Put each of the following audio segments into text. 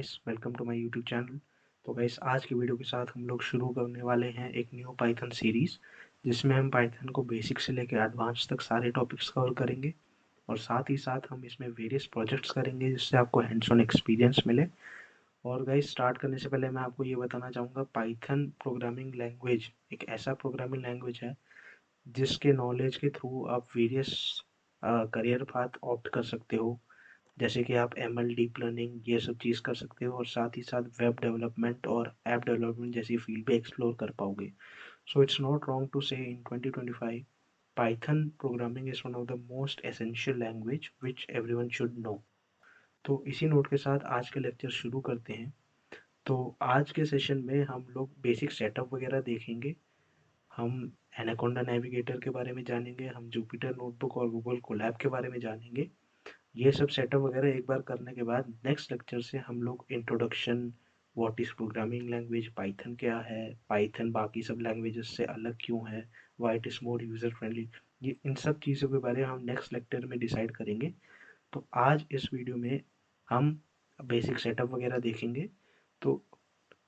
Guys, welcome to my YouTube channel. तो guys, आज की वीडियो के साथ हम लोग शुरू करने वाले हैं एक न्यू पाइथन सीरीज़, जिसमें हम पाइथन को बेसिक से लेकर एडवांस तक सारे टॉपिक्स कवर करेंगे और साथ ही साथ हम इसमें वेरियस प्रोजेक्ट्स करेंगे जिससे आपको हैंड्स ऑन एक्सपीरियंस मिले। और गाइस, स्टार्ट करने से पहले मैं आपको ये बताना चाहूँगा, पाइथन प्रोग्रामिंग लैंग्वेज एक ऐसा प्रोग्रामिंग लैंग्वेज है जिसके नॉलेज के थ्रू आप वेरियस करियर पाथ ऑप्ट कर सकते हो। जैसे कि आप एमएल, डीप लर्निंग, ये सब चीज़ कर सकते हो और साथ ही साथ वेब डेवलपमेंट और ऐप डेवलपमेंट जैसी फील्ड पे एक्सप्लोर कर पाओगे। So it's not wrong to say in 2025 Python programming is one of the most essential language which everyone should know. तो इसी नोट के साथ आज के लेक्चर शुरू करते हैं। तो आज के सेशन में हम लोग बेसिक सेटअप वगैरह देखेंगे। हम एनाकोंडा नेविगेटर के बारे में जानेंगे, हम जुपिटर नोटबुक और गूगल कोलैब के बारे में जानेंगे। ये सब सेटअप वगैरह एक बार करने के बाद नेक्स्ट लेक्चर से हम लोग introduction, what is programming language, Python क्या है, पाइथन बाकी सब लैंग्वेजेस से अलग क्यों है, why it is more user friendly, ये इन सब चीज़ों के बारे में हम नेक्स्ट लेक्चर में डिसाइड करेंगे। तो आज इस वीडियो में हम बेसिक सेटअप वगैरह देखेंगे। तो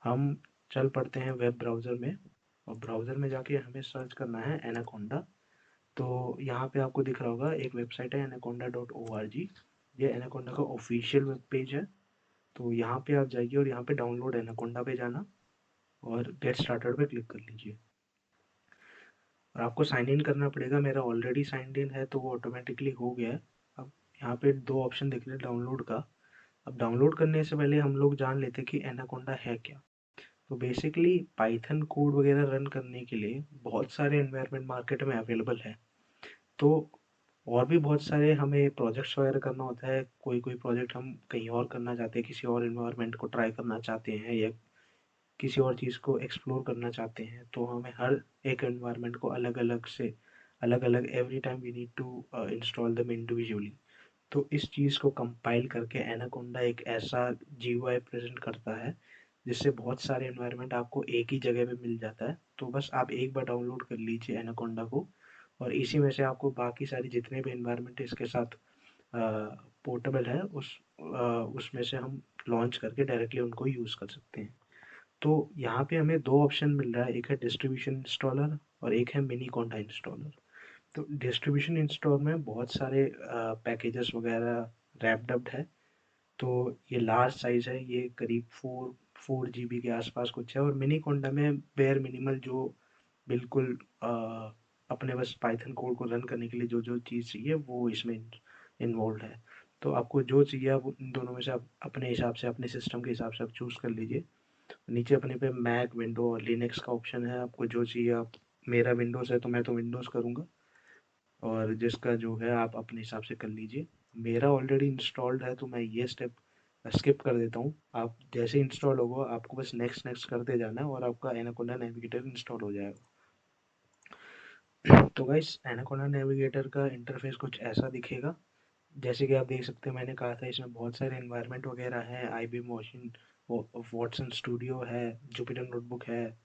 हम चल पड़ते हैं वेब ब्राउज़र में और ब्राउज़र में जाके हमें सर्च करना है एनाकोंडा। तो यहाँ पे आपको दिख रहा होगा एक वेबसाइट है anaconda.org। ये एनाकोंडा का ऑफिशियल वेब पेज है। तो यहाँ पे आप जाइए और यहाँ पे डाउनलोड एनाकोंडा पे जाना और गेट स्टार्टेड पे क्लिक कर लीजिए और आपको साइन इन करना पड़ेगा। मेरा ऑलरेडी साइंड इन है तो वो ऑटोमेटिकली हो गया है। अब यहाँ पे दो ऑप्शन दिख रहे हैं डाउनलोड का। अब डाउनलोड करने से पहले हम लोग जान लेते हैं कि एनाकोंडा है क्या। तो बेसिकली पाइथन कोड वगैरह रन करने के लिए बहुत सारे एनवायरनमेंट मार्केट में अवेलेबल है। तो और भी बहुत सारे हमें प्रोजेक्ट्स वगैरह करना होता है। कोई प्रोजेक्ट हम कहीं और करना चाहते हैं, किसी और इन्वायरमेंट को ट्राई करना चाहते हैं या किसी और चीज़ को एक्सप्लोर करना चाहते हैं, तो हमें हर एक एनवायरनमेंट को अलग अलग every time we need to install them individually. तो इस चीज़ को कंपाइल करके एनाकोंडा एक ऐसा जीयूआई प्रेजेंट करता है जिससे बहुत सारे एनवायरनमेंट आपको एक ही जगह पे मिल जाता है। तो बस आप एक बार डाउनलोड कर लीजिए एनाकोंडा को और इसी में से आपको बाकी सारी जितने भी एनवायरनमेंट इसके साथ पोर्टेबल है उसमें से हम लॉन्च करके डायरेक्टली उनको यूज़ कर सकते हैं। तो यहाँ पे हमें दो ऑप्शन मिल रहा है, एक है डिस्ट्रीब्यूशन इंस्टॉलर और एक है मिनी कोंडा इंस्टॉलर। तो डिस्ट्रीब्यूशन इंस्टॉल में बहुत सारे पैकेजेस वगैरह रैप्ड है। तो ये लार्ज साइज़ है, ये करीब 4 GB के आसपास कुछ है। और मिनी कोंडा में बेयर मिनिमल जो बिल्कुल अपने बस पाइथन कोड को रन करने के लिए जो जो चीज़ चाहिए वो इसमें इन्वॉल्व है। तो आपको जो चाहिए आप इन दोनों में से आप अपने हिसाब से, अपने सिस्टम के हिसाब से आप चूज़ कर लीजिए। नीचे अपने पे मैक, विंडो और लिनक्स का ऑप्शन है, आपको जो चाहिए आप। मेरा विंडोज़ है तो मैं तो विंडोज़ करूँगा और जिसका जो है आप अपने हिसाब से कर लीजिए। मेरा ऑलरेडी इंस्टॉल्ड है तो मैं ये स्टेप स्किप कर देता हूँ। आप जैसे इंस्टॉल होगा आपको बस नेक्स्ट नेक्स्ट करते जाना है और आपका एनाकोंडा नेविगेटर इंस्टॉल हो जाएगा। तो गाइस, एनाकोंडा नेविगेटर का इंटरफेस कुछ ऐसा दिखेगा। जैसे कि आप देख सकते हैं, मैंने कहा था इसमें बहुत सारे एनवायरनमेंट वगैरह हैं। आईबीएम मशीन, वॉटसन स्टूडियो है, जुपिटर नोटबुक है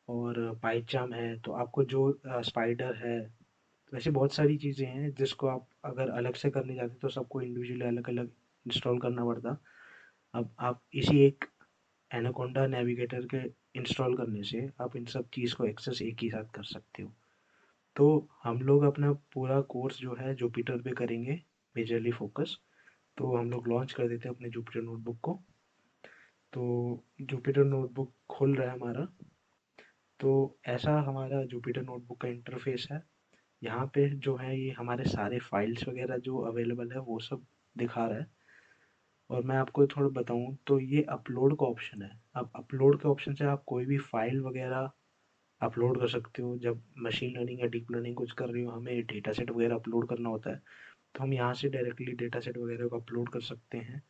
और पाइथन है। तो आपको जो स्पाइडर है, वैसे बहुत सारी चीज़ें हैं जिसको आप अगर अलग से करने जाते तो सबको इंडिविजुअली अलग अलग इंस्टॉल करना पड़ता। अब आप इसी एक एनाकोंडा नेविगेटर के इंस्टॉल करने से आप इन सब चीज़ को एक्सेस एक ही साथ कर सकते हो। तो हम लोग अपना पूरा कोर्स जो है जुपिटर पे करेंगे, मेजरली फोकस। तो हम लोग लॉन्च कर देते हैं अपने जुपिटर नोटबुक को। तो जुपिटर नोटबुक खुल रहा है हमारा। तो ऐसा हमारा जुपिटर नोटबुक का इंटरफेस है। यहाँ पे जो है ये हमारे सारे फाइल्स वगैरह जो अवेलेबल है वो सब दिखा रहा है। और मैं आपको थोड़ा बताऊँ तो ये अपलोड का ऑप्शन है। अब अपलोड के ऑप्शन से आप कोई भी फाइल वगैरह अपलोड कर सकते हो। जब मशीन लर्निंग या डीप लर्निंग कुछ कर रही हो, हमें डेटा सेट वगैरह अपलोड करना होता है, तो हम यहाँ से डायरेक्टली डेटा सेट वगैरह को अपलोड कर सकते हैं।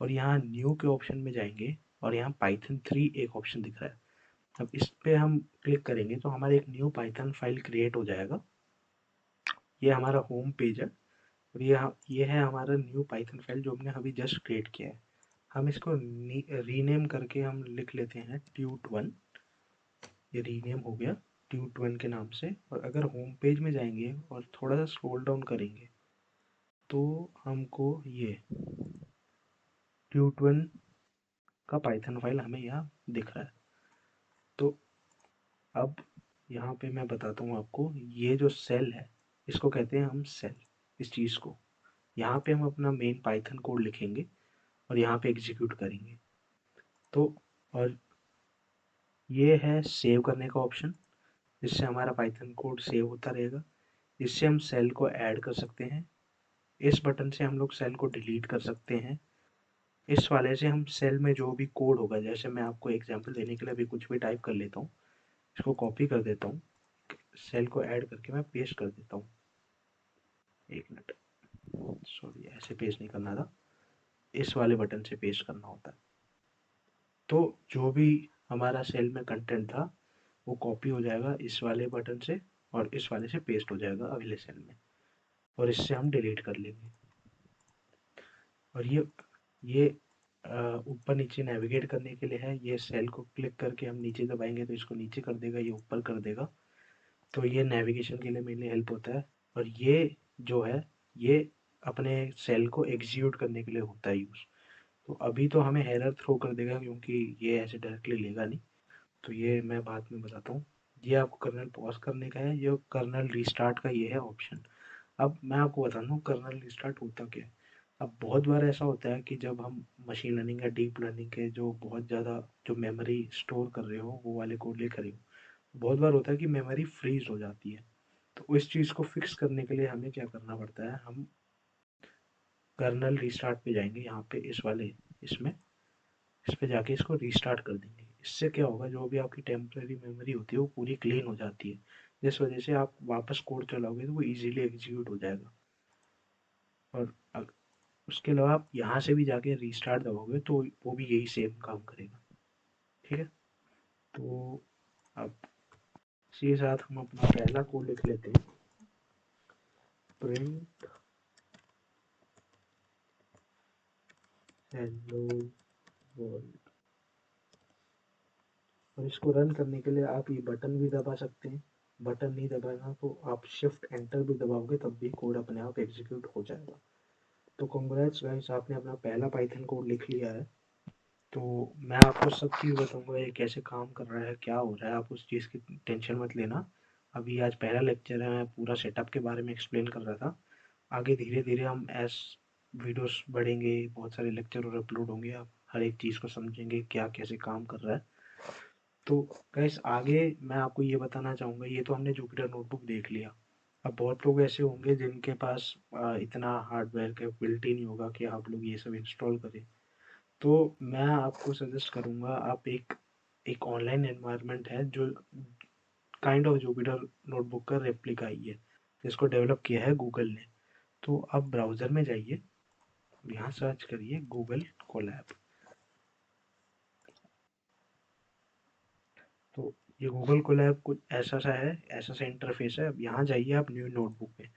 और यहाँ न्यू के ऑप्शन में जाएंगे और यहाँ पाइथन 3 एक ऑप्शन दिख रहा है। अब इस पे हम क्लिक करेंगे तो हमारा एक न्यू पाइथन फाइल क्रिएट हो जाएगा। ये हमारा होम पेज है और ये है हमारा न्यू पाइथन फाइल जो हमने अभी जस्ट क्रिएट किया है। हम इसको रीनेम करके हम लिख लेते हैं tut1। ये रीनेम हो गया tut1 के नाम से। और अगर होम पेज में जाएंगे और थोड़ा सा स्क्रॉल डाउन करेंगे तो हमको ये tut1 का पाइथन फाइल हमें यहाँ दिख रहा है। तो अब यहाँ पे मैं बताता हूँ आपको, ये जो सेल है इसको कहते हैं हम सेल, इस चीज़ को। यहाँ पे हम अपना मेन पाइथन कोड लिखेंगे और यहाँ पे एग्जीक्यूट करेंगे। तो और ये है सेव करने का ऑप्शन, जिससे हमारा पाइथन कोड सेव होता रहेगा। इससे हम सेल को ऐड कर सकते हैं, इस बटन से हम लोग सेल को डिलीट कर सकते हैं। इस वाले से हम सेल में जो भी कोड होगा, जैसे मैं आपको एग्जांपल देने के लिए अभी कुछ भी टाइप कर लेता हूँ, इसको कॉपी कर देता हूँ, सेल को ऐड करके मैं पेस्ट कर देता हूँ। एक मिनट, सॉरी, ऐसे पेस्ट नहीं करना था, इस वाले बटन से पेस्ट करना होता है। तो जो भी हमारा सेल में कंटेंट था वो कॉपी हो जाएगा इस वाले बटन से, और इस वाले से पेस्ट हो जाएगा अगले सेल में, और इससे हम डिलीट कर लेंगे। और ये ऊपर नीचे नेविगेट करने के लिए है। ये सेल को क्लिक करके हम नीचे दबाएंगे तो इसको नीचे कर देगा, ये ऊपर कर देगा। तो ये नेविगेशन के लिए मेनली हेल्प होता है। और ये जो है, ये अपने सेल को एग्जीक्यूट करने के लिए होता है यूज़। तो अभी तो हमें एरर थ्रो कर देगा क्योंकि ये ऐसे डायरेक्टली लेगा नहीं, तो ये मैं बाद में बताता हूँ। ये आपको कर्नल पॉज करने का है, ये कर्नल रिस्टार्ट का ये है ऑप्शन। अब मैं आपको बताता हूँ कर्नल रिस्टार्ट होता क्या है। अब बहुत बार ऐसा होता है कि जब हम मशीन लर्निंग या डीप लर्निंग के जो बहुत ज़्यादा जो मेमोरी स्टोर कर रहे हो वो वाले कोड लिख रहे हो, बहुत बार होता है कि मेमोरी फ्रीज हो जाती है। तो इस चीज़ को फिक्स करने के लिए हमें क्या करना पड़ता है, हम कर्नल रिस्टार्ट पे जाएंगे, यहाँ पे इस वाले इसमें इस पे जाके इसको रिस्टार्ट कर देंगे। इससे क्या होगा, जो भी आपकी टेम्परेरी मेमोरी होती है वो पूरी क्लीन हो जाती है, जिस वजह से आप वापस कोड चलाओगे तो वो इजीली एग्जीक्यूट हो जाएगा। और उसके अलावा आप यहाँ से भी जाके रीस्टार्ट दबाओगे तो वो भी यही सेम काम करेगा। ठीक है, तो अब इसी के साथ हम अपना पहला कोड लिख लेते हैं, प्रिंट हेलो वर्ल्ड। और इसको रन करने के लिए आप ये बटन भी दबा सकते हैं, बटन नहीं दबाना तो आप शिफ्ट एंटर भी दबाओगे तब भी कोड अपने आप एग्जीक्यूट हो जाएगा। तो कांग्रेट्स गाइस, आपने अपना पहला पाइथन कोड लिख लिया है। तो मैं आपको सब चीज़ बताऊंगा ये कैसे काम कर रहा है, क्या हो रहा है, आप उस चीज़ की टेंशन मत लेना। अभी आज पहला लेक्चर है, मैं पूरा सेटअप के बारे में एक्सप्लेन कर रहा था। आगे धीरे धीरे हम एस वीडियोस बढ़ेंगे, बहुत सारे लेक्चर और अपलोड होंगे, आप हर एक चीज़ को समझेंगे क्या कैसे काम कर रहा है। तो गैस आगे मैं आपको ये बताना चाहूँगा, ये तो हमने जुपिटर नोटबुक देख लिया। अब बहुत लोग ऐसे होंगे जिनके पास इतना हार्डवेयर कैपेबिलिटी नहीं होगा कि आप लोग ये सब इंस्टॉल करें। तो मैं आपको सजेस्ट करूँगा, आप एक एक ऑनलाइन एनवायरनमेंट है जो काइंड ऑफ जुपिटर नोटबुक का रेप्लिका ही है, जिसको डेवलप किया है गूगल ने। तो आप ब्राउज़र में जाइए, यहाँ सर्च करिए गूगल कोलैब। तो ये गूगल कोलैब कुछ ऐसा सा है, ऐसा सा इंटरफेस है। अब यहाँ जाइए आप न्यू नोटबुक पे,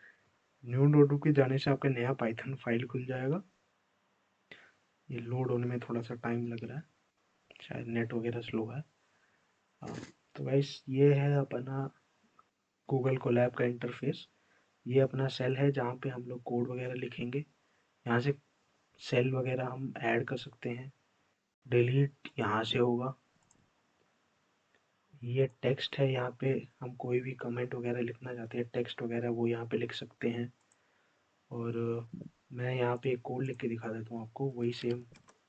न्यू नोटबुक पे जाने से आपका नया पाइथन फाइल खुल जाएगा। ये लोड होने में थोड़ा सा टाइम लग रहा है, शायद नेट वगैरह स्लो है। हाँ, तो गाइस ये है अपना गूगल कोलैब का इंटरफेस। ये अपना सेल है जहाँ पे हम लोग कोड वगैरह लिखेंगे। यहाँ से सेल वगैरह हम ऐड कर सकते हैं, डिलीट यहाँ से होगा। ये टेक्स्ट है, यहाँ पे हम कोई भी कमेंट वगैरह लिखना चाहते हैं, टेक्स्ट वगैरह वो यहाँ पे लिख सकते हैं। और मैं यहाँ पे एक कोड लिख के दिखा देता हूँ आपको, वही सेम,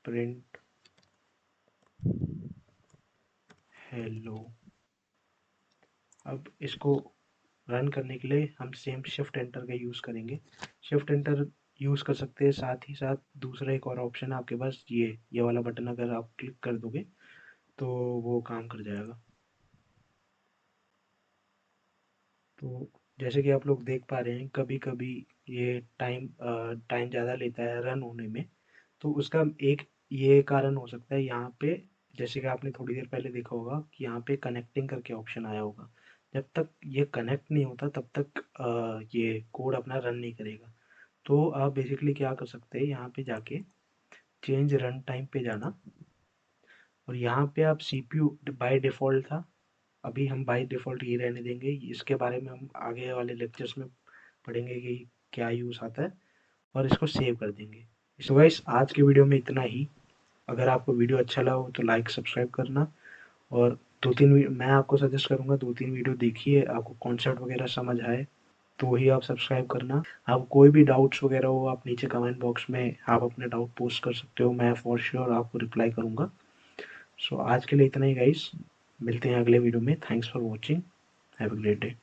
प्रिंट हेलो। अब इसको रन करने के लिए हम सेम शिफ्ट एंटर का यूज़ करेंगे। शिफ्ट एंटर यूज़ कर सकते हैं, साथ ही साथ दूसरा एक और ऑप्शन है आपके पास, ये वाला बटन अगर आप क्लिक कर दोगे तो वो काम कर जाएगा। तो जैसे कि आप लोग देख पा रहे हैं, कभी कभी ये टाइम ज़्यादा लेता है रन होने में। तो उसका एक ये कारण हो सकता है यहाँ पे, जैसे कि आपने थोड़ी देर पहले देखा होगा कि यहाँ पे कनेक्टिंग करके ऑप्शन आया होगा। जब तक ये कनेक्ट नहीं होता तब तक ये कोड अपना रन नहीं करेगा। तो आप बेसिकली क्या कर सकते हैं, यहाँ पे जाके चेंज रन टाइम पे जाना, और यहाँ पे आप सीपीयू बाय डिफ़ॉल्ट था, अभी हम बाय डिफ़ॉल्ट ये रहने देंगे। इसके बारे में हम आगे वाले लेक्चर्स में पढ़ेंगे कि क्या यूज़ आता है, और इसको सेव कर देंगे। सो गाइस आज के वीडियो में इतना ही। अगर आपको वीडियो अच्छा लगा हो तो लाइक सब्सक्राइब करना, और मैं आपको सजेस्ट करूँगा 2-3 वीडियो देखिए, आपको कॉन्सेप्ट वगैरह समझ आए तो ही आप सब्सक्राइब करना। आप कोई भी डाउट्स वगैरह हो आप नीचे कमेंट बॉक्स में आप अपने डाउट पोस्ट कर सकते हो, मैं फॉर श्योर आपको रिप्लाई करूँगा। सो आज के लिए इतना ही गाइस, मिलते हैं अगले वीडियो में। Thanks for watching, have a great day.